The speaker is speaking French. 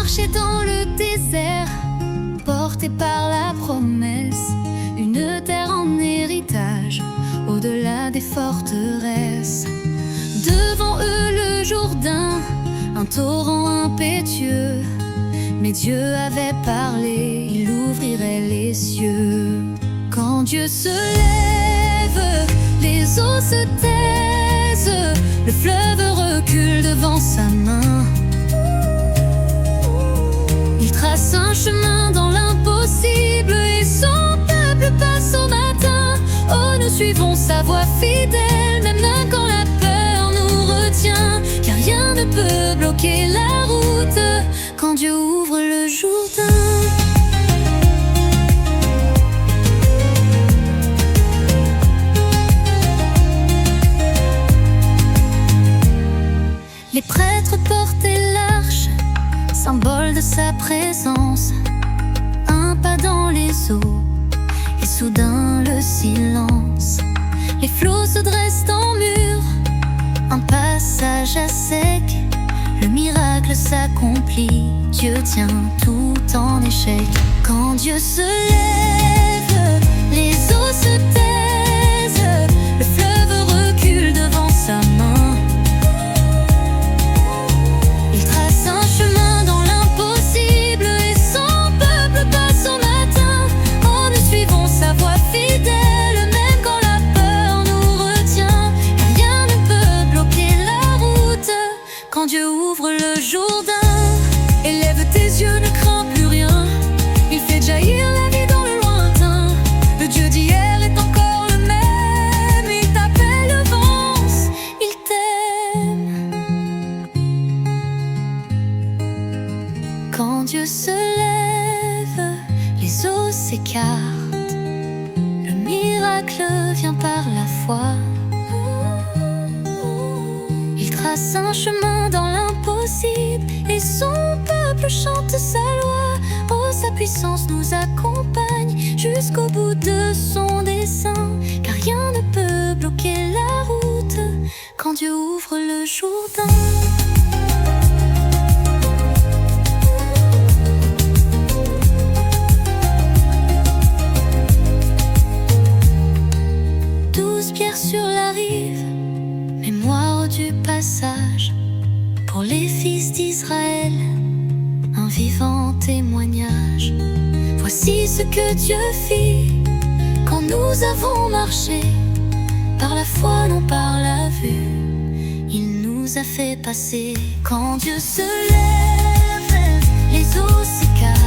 marcher dans le désert, porté par la promesse, une terre en héritage, au-delà des forteresses. Devant eux le Jourdain, un torrent impétueux, mais Dieu avait parlé, il ouvrirait les cieux. Quand Dieu se lève, les eaux se taisent, le fleuve recule devant sa main. Il trace un chemin dans l'impossible et son peuple passe au matin. Oh, nous suivons sa voie fidèle, même quand la peur nous retient, car rien ne peut bloquer la route quand Dieu ouvre le Jourdain. Les prêtres portaient l'arche, symbole de sa présence. Un pas dans les eaux, et soudain le silence. Les flots se dressent en mur, un passage à sec. Le miracle s'accomplit, Dieu tient tout en échec. Quand Dieu se lève, les eaux se taisent, le fleuve recule devant sa main. Quand Dieu ouvre le Jourdain, élève tes yeux, ne crains plus rien. Il fait jaillir la vie dans le lointain. Le Dieu d'hier est encore le même. Il t'appelle, avance, il t'aime. Quand Dieu se lève, les eaux s'écartent. Le miracle vient par la foi. Trace un chemin dans l'impossible et son peuple chante sa loi. Oh, sa puissance nous accompagne jusqu'au bout de son dessein, car rien ne peut bloquer la route quand Dieu ouvre le Jourdain. Pierres sur la rive, mémoire du passage pour les fils d'Israël, un vivant témoignage. Voici ce que Dieu fit quand nous avons marché par la foi, non par la vue. Il nous a fait passer. Quand Dieu se lève, les eaux s'écartent.